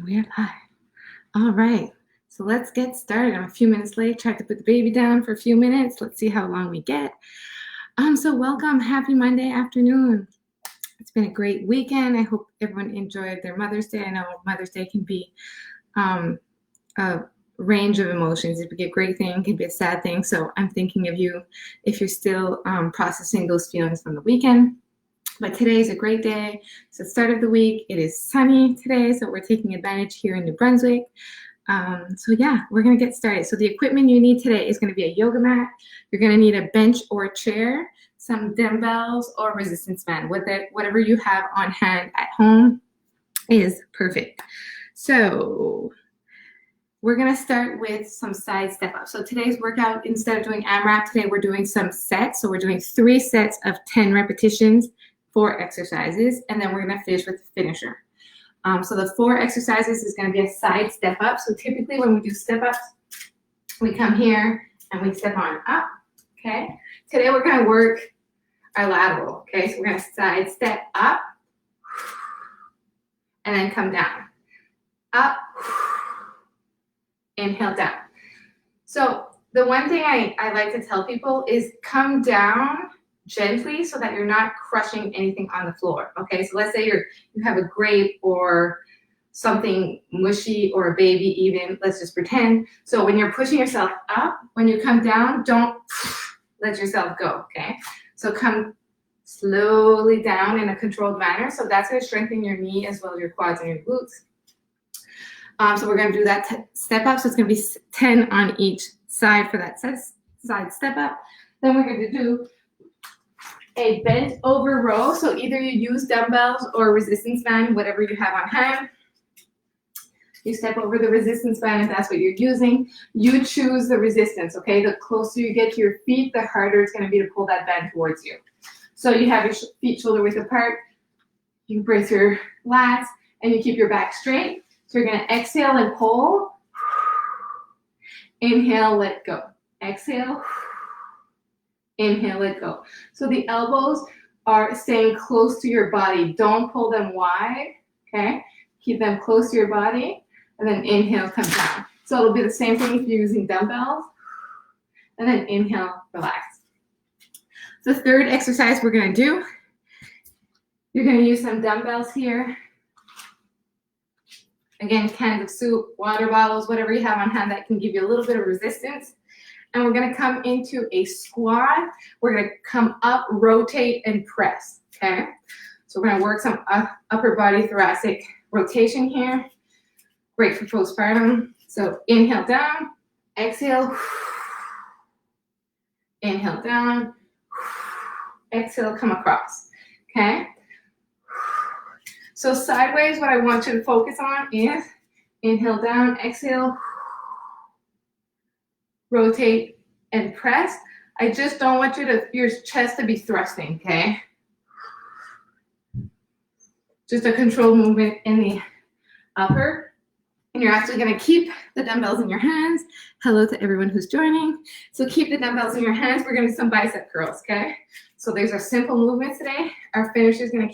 We are live. All right. So let's get started. I'm a few minutes late. Tried to put the baby down for a few minutes. Let's see how long we get. So welcome. Happy Monday afternoon. It's been a great weekend. I hope everyone enjoyed their Mother's Day. I know Mother's Day can be a range of emotions. It could be a great thing, it could be a sad thing. So I'm thinking of you if you're still processing those feelings from the weekend. But today is a great day. It's the start of the week. It is sunny today, so we're taking advantage here in New Brunswick. So yeah, we're gonna get started. So the equipment you need today is gonna be a yoga mat. You're gonna need a bench or a chair, some dumbbells or resistance band. Whatever you have on hand at home is perfect. So we're gonna start with some side step up. So today's workout, instead of doing AMRAP, today we're doing some sets. So we're doing 3 sets of 10 repetitions, 4 exercises, and then we're gonna finish with the finisher. So the 4 exercises is gonna be a side step up. So typically when we do step ups, we come here and we step on up, okay? Today we're gonna work our lateral, okay? So we're gonna side step up and then come down. Up, inhale down. So the one thing I like to tell people is come down gently so that you're not crushing anything on the floor. Okay, so let's say you have a grape or something mushy or a baby even, let's just pretend. So when you're pushing yourself up, when you come down, don't let yourself go, okay? So come slowly down in a controlled manner. So that's gonna strengthen your knee as well as your quads and your glutes. So we're gonna do that step up. So it's gonna be 10 on each side for that side step up. Then we're gonna do a bent over row. So either you use dumbbells or resistance band, whatever you have on hand. You step over the resistance band if that's what you're using. You choose the resistance, okay? The closer you get to your feet, the harder it's gonna be to pull that band towards you. So you have your feet shoulder width apart. You brace your lats and you keep your back straight. So you're gonna exhale and pull. Inhale, let go. Exhale. Inhale, let go. So the elbows are staying close to your body. Don't pull them wide, okay? Keep them close to your body, and then inhale, come down. So it'll be the same thing if you're using dumbbells, and then inhale, relax. The third exercise we're gonna do, you're gonna use some dumbbells here. Again, cans of soup, water bottles, whatever you have on hand that can give you a little bit of resistance. And we're gonna come into a squat. We're gonna come up, rotate, and press, okay? So we're gonna work some upper body thoracic rotation here. Great for postpartum. So inhale down, exhale, inhale down, exhale, come across, okay? So sideways, what I want you to focus on is inhale down, exhale, rotate and press. I just don't want your chest to be thrusting, okay? Just a controlled movement in the upper. And you're actually gonna keep the dumbbells in your hands. Hello to everyone who's joining. So keep the dumbbells in your hands. We're gonna do some bicep curls, okay? So these are simple movements today. Our finisher is gonna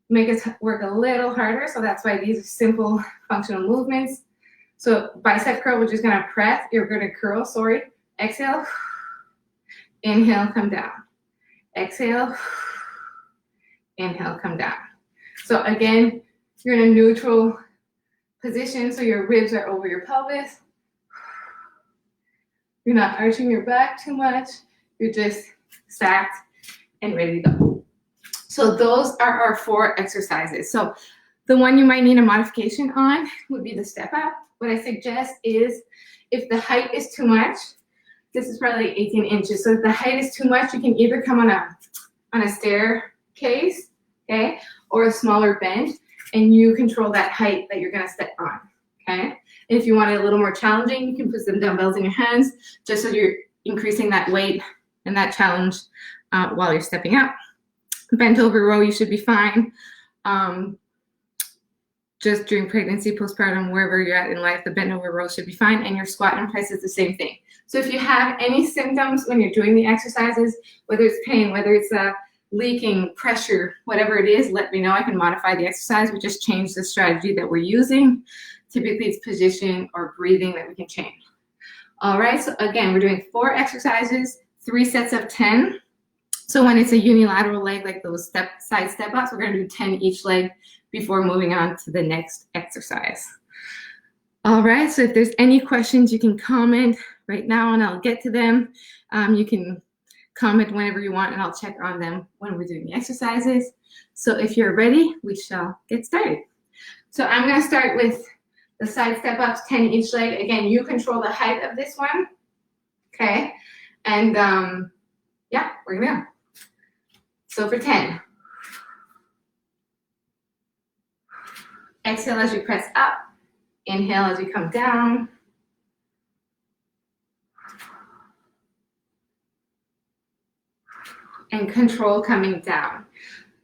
make us work a little harder. So that's why these are simple functional movements. So bicep curl, we're just gonna press, you're gonna curl, sorry. Exhale, inhale, come down. Exhale, inhale, come down. So again, you're in a neutral position, so your ribs are over your pelvis. You're not arching your back too much. You're just stacked and ready to go. So those are our 4 exercises. So the one you might need a modification on would be the step up. What I suggest is if the height is too much, this is probably 18 inches. So if the height is too much, you can either come on a staircase, okay, or a smaller bench, and you control that height that you're gonna step on, okay? And if you want it a little more challenging, you can put some dumbbells in your hands just so you're increasing that weight and that challenge while you're stepping up. Bent over row, you should be fine. Just during pregnancy, postpartum, wherever you're at in life, the bent over row should be fine, and your squat and press is the same thing. So if you have any symptoms when you're doing the exercises, whether it's pain, whether it's leaking, pressure, whatever it is, let me know. I can modify the exercise. We just change the strategy that we're using. Typically it's position or breathing that we can change. All right, so again, we're doing 4 exercises, 3 sets of 10. So when it's a unilateral leg, like those side step ups, we're gonna do 10 each leg before moving on to the next exercise. All right, so if there's any questions, you can comment right now and I'll get to them. You can comment whenever you want and I'll check on them when we're doing the exercises. So if you're ready, we shall get started. So I'm gonna start with the side step ups, 10 each leg. Again, you control the height of this one, okay? And yeah, we're gonna go. So for 10, exhale as you press up, inhale as you come down. And control coming down.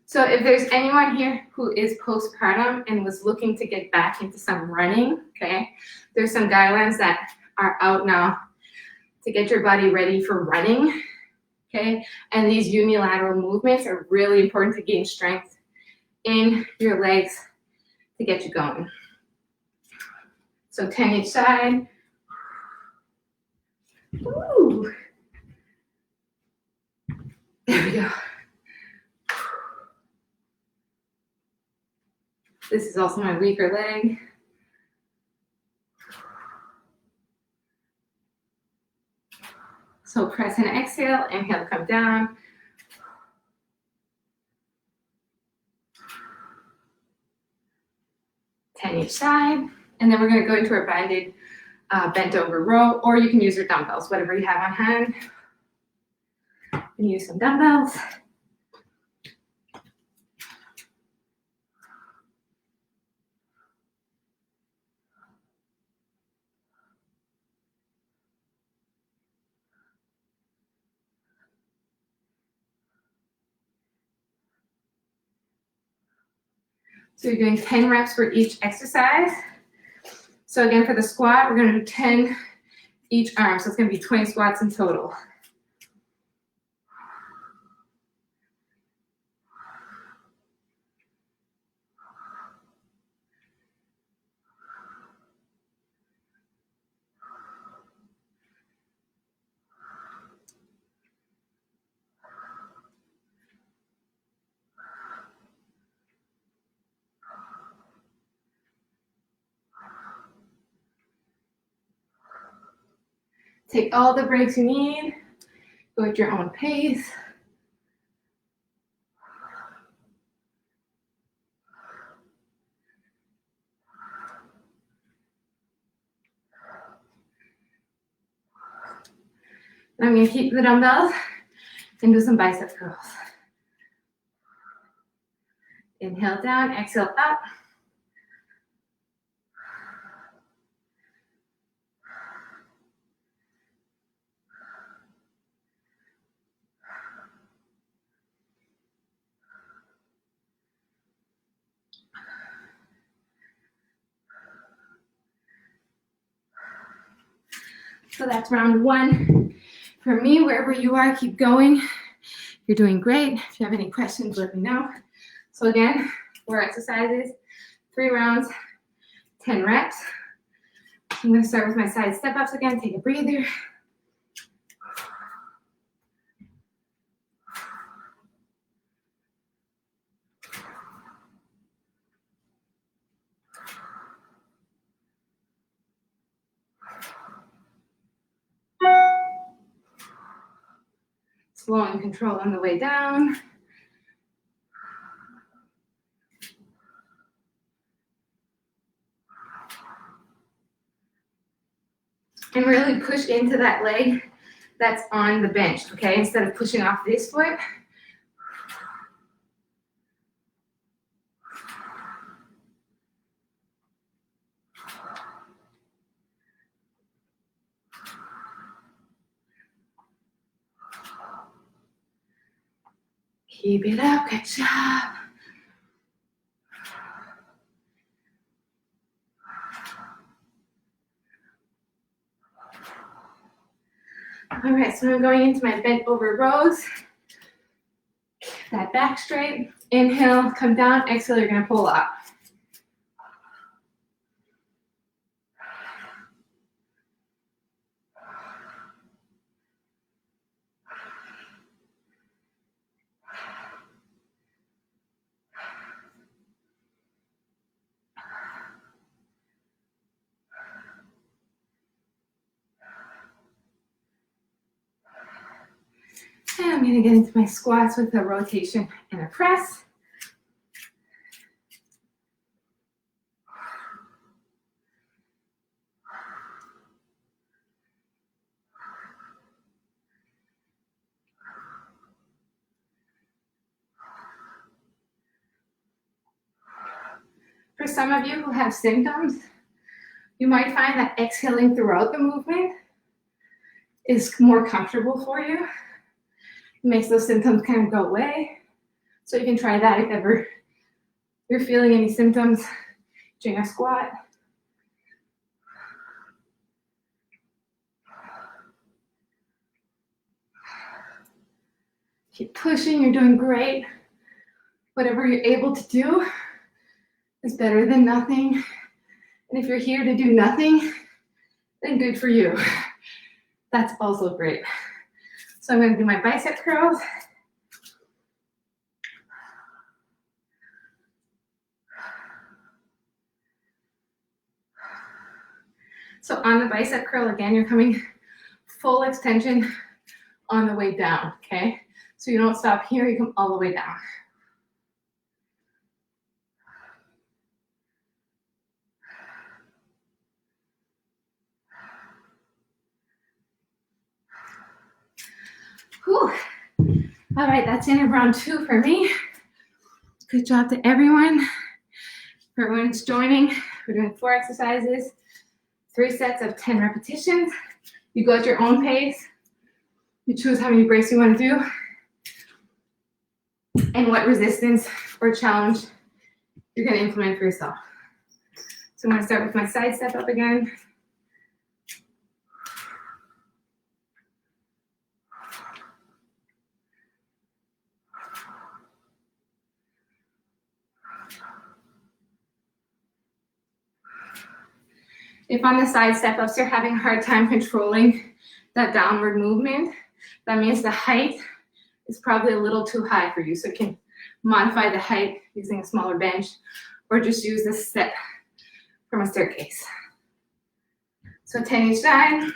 So if there's anyone here who is postpartum and was looking to get back into some running, okay, there's some guidelines that are out now to get your body ready for running, okay? And these unilateral movements are really important to gain strength in your legs to get you going. So 10 each side. Ooh. There we go. This is also my weaker leg. So press and exhale, inhale, come down. Ten each side. And then we're gonna go into our banded bent over row, or you can use your dumbbells, whatever you have on hand. You can use some dumbbells. So you're doing 10 reps for each exercise. So again, for the squat, we're gonna do 10 each arm. So it's gonna be 20 squats in total. Take all the breaks you need. Go at your own pace. I'm gonna keep the dumbbells and do some bicep curls. Inhale down, exhale up. So that's round 1. For me, wherever you are, keep going. You're doing great. If you have any questions, let me know. So again, 4 exercises, 3 rounds, 10 reps. I'm gonna start with my side step ups again. Take a breather. Slow and control on the way down. And really push into that leg that's on the bench, okay? Instead of pushing off this foot. Keep it up, good job. All right, so I'm going into my bent over rows. that back straight. Inhale, come down. Exhale, you're gonna pull up. And I'm gonna get into my squats with a rotation and a press. For some of you who have symptoms, you might find that exhaling throughout the movement is more comfortable for you. It makes those symptoms kind of go away. So you can try that if ever you're feeling any symptoms during a squat. Keep pushing, you're doing great. Whatever you're able to do is better than nothing. And if you're here to do nothing, then good for you. That's also great. So I'm gonna do my bicep curls. So on the bicep curl, again, you're coming full extension on the way down, okay? So you don't stop here, you come all the way down. Whew. All right, that's end of round 2 for me. Good job to everyone. For everyone that's joining, we're doing 4 exercises, 3 sets of 10 repetitions. You go at your own pace. You choose how many breaks you want to do and what resistance or challenge you're going to implement for yourself. So I'm going to start with my side step up again. If on the side step ups you're having a hard time controlling that downward movement, that means the height is probably a little too high for you. So you can modify the height using a smaller bench or just use a step from a staircase. So 10 each side.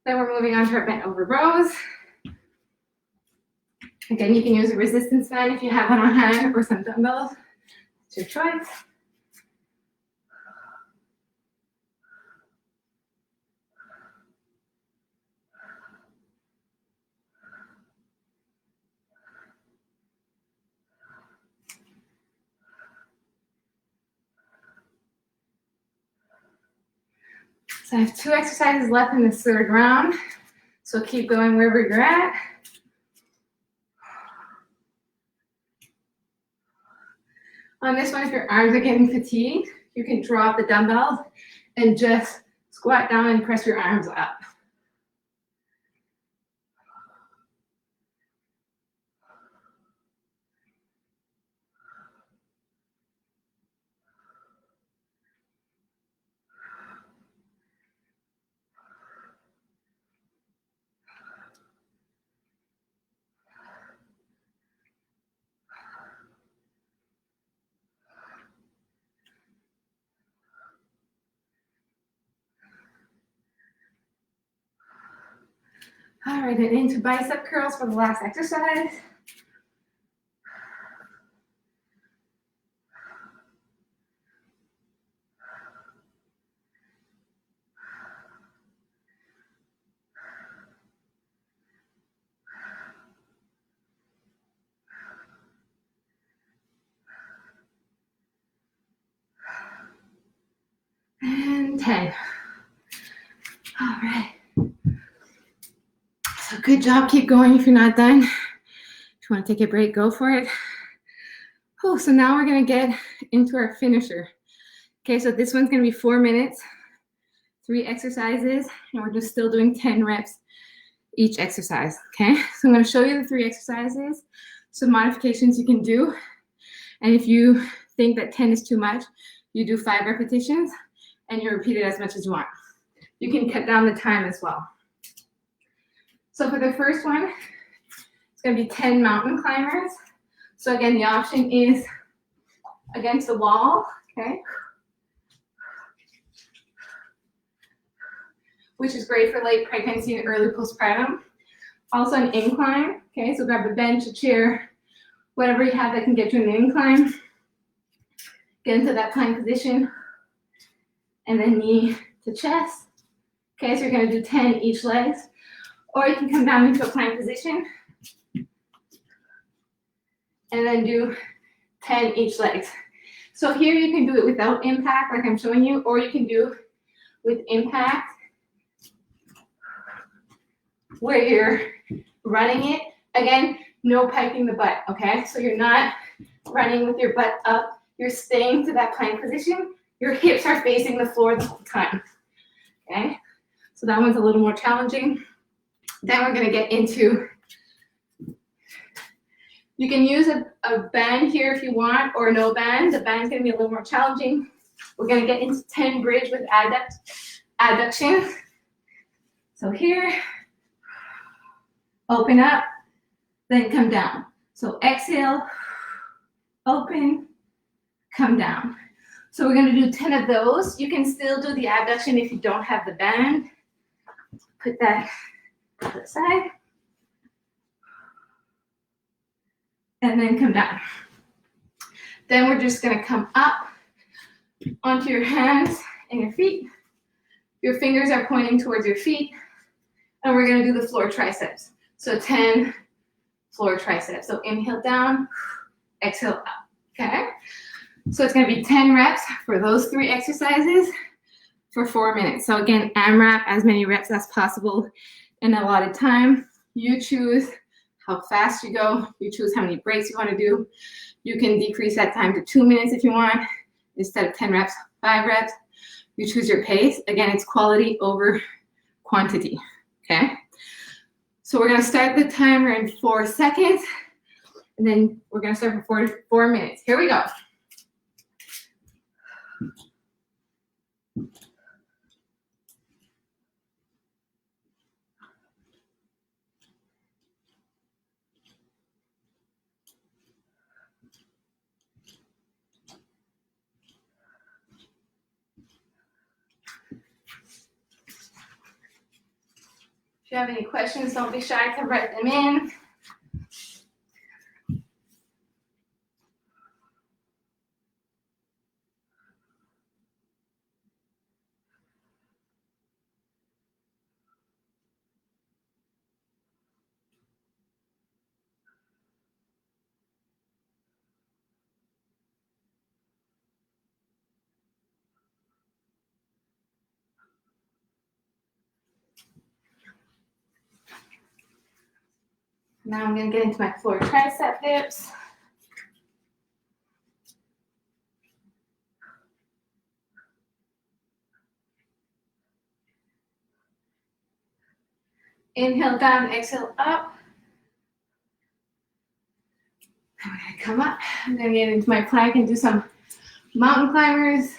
Then we're moving on to our bent over rows. Again, you can use a resistance band if you have one on hand or some dumbbells. It's your choice. So I have 2 exercises left in this 3rd round. So keep going wherever you're at. On this one, if your arms are getting fatigued, you can drop the dumbbells and just squat down and press your arms up. All right, and into bicep curls for the last exercise. 10. All right. So good job. Keep going if you're not done. If you want to take a break, go for it. Oh, so now we're going to get into our finisher. Okay, so this one's going to be 4 minutes, 3 exercises, and we're just still doing 10 reps each exercise. Okay, so I'm going to show you the 3 exercises, some modifications you can do. And if you think that 10 is too much, you do 5 repetitions and you repeat it as much as you want. You can cut down the time as well. So for the first one, it's going to be 10 mountain climbers. So again, the option is against the wall, okay? Which is great for late pregnancy and early postpartum. Also an incline, okay? So grab a bench, a chair, whatever you have that can get you an incline. Get into that plank position. And then knee to chest. Okay, so you're gonna do 10 each legs. Or you can come down into a plank position. And then do 10 each legs. So here you can do it without impact, like I'm showing you, or you can do with impact, where you're running it. Again, no piping the butt, okay? So you're not running with your butt up. You're staying to that plank position. Your hips are facing the floor the whole time, okay? So that one's a little more challenging. Then we're gonna get into, you can use a band here if you want, or no band. The band's gonna be a little more challenging. We're gonna get into 10 bridge with adduction. So here, open up, then come down. So exhale, open, come down. So we're gonna do 10 of those. You can still do the abduction if you don't have the band. Put that to the side. And then come down. Then we're just gonna come up onto your hands and your feet. Your fingers are pointing towards your feet. And we're gonna do the floor triceps. So 10 floor triceps. So inhale down, exhale up, okay? So it's gonna be 10 reps for those 3 exercises for 4 minutes. So again, AMRAP, as many reps as possible in a allotted time. You choose how fast you go. You choose how many breaks you wanna do. You can decrease that time to 2 minutes if you want. Instead of 10 reps, 5 reps. You choose your pace. Again, it's quality over quantity, okay? So we're gonna start the timer in 4 seconds, and then we're gonna start for 4 minutes. Here we go. If you have any questions, don't be shy to write them in. Now I'm gonna get into my floor tricep dips. Inhale down, exhale up. I'm gonna come up. I'm gonna get into my plank and do some mountain climbers.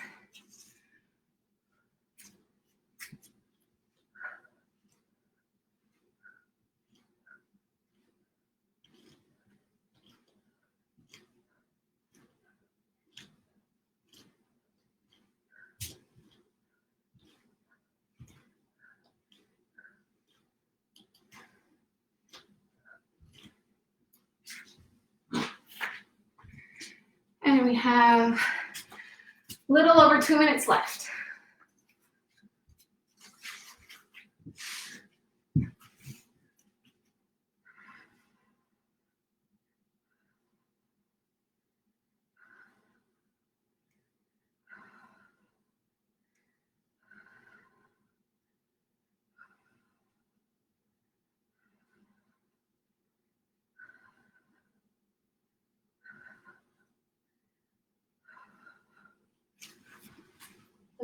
And we have a little over 2 minutes left.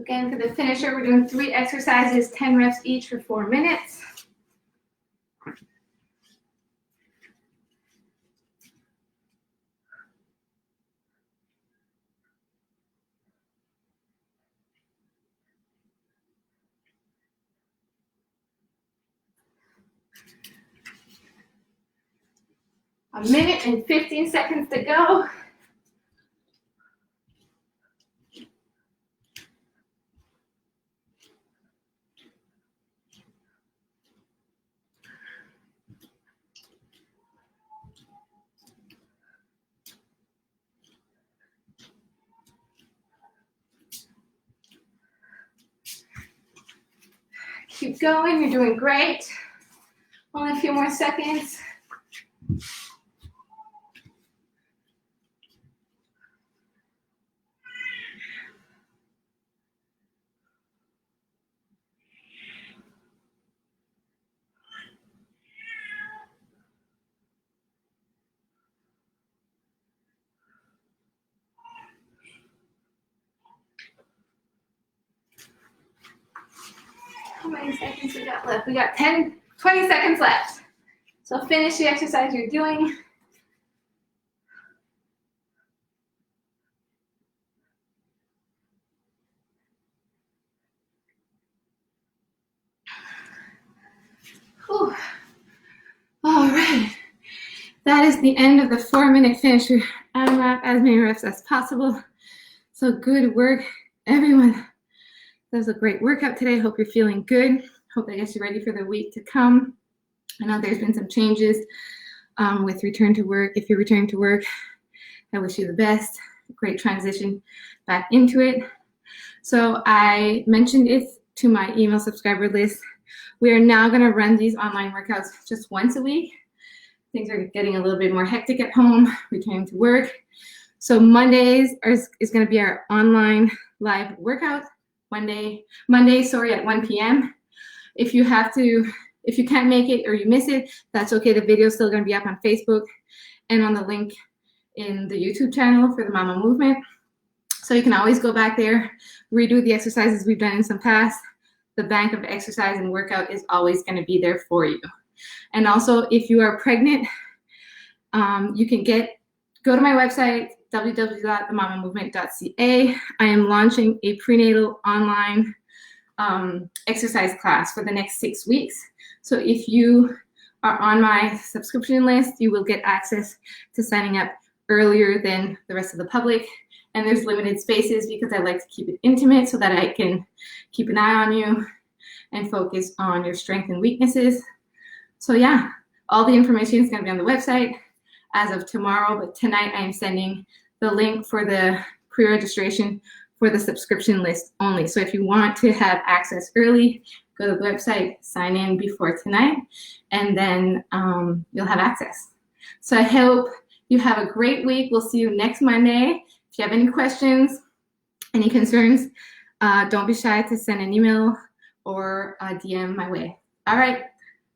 Again, for the finisher, we're doing 3 exercises, 10 reps each for 4 minutes. A minute and 15 seconds to go. Keep going, you're doing great. Only a few more seconds. How many seconds we got left? We got 20 seconds left. So finish the exercise you're doing. Whew. All right. That is the end of the 4-minute finisher. AMRAP, as many reps as possible. So good work, everyone. That was a great workout today. Hope you're feeling good. Hope that gets you ready for the week to come. I know there's been some changes with return to work. If you're returning to work, I wish you the best. Great transition back into it. So I mentioned it to my email subscriber list. We are now going to run these online workouts just once a week. Things are getting a little bit more hectic at home, returning to work. So Mondays is going to be our online live workout. Monday, at 1 p.m. If you can't make it or you miss it, that's okay. The video is still going to be up on Facebook and on the link in the YouTube channel for the Mama Movement. So you can always go back there, redo the exercises we've done in some past. The bank of exercise and workout is always going to be there for you. And also, if you are pregnant, you can go to my website, www.themamamovement.ca. I am launching a prenatal online exercise class for the next 6 weeks. So if you are on my subscription list, you will get access to signing up earlier than the rest of the public. And there's limited spaces because I like to keep it intimate so that I can keep an eye on you and focus on your strengths and weaknesses. So yeah, all the information is going to be on the website as of tomorrow, but tonight I am sending the link for the pre-registration for the subscription list only. So if you want to have access early, go to the website, sign in before tonight, and then you'll have access. So I hope you have a great week. We'll see you next Monday. If you have any questions, any concerns, don't be shy to send an email or a DM my way. All right,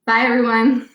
bye everyone.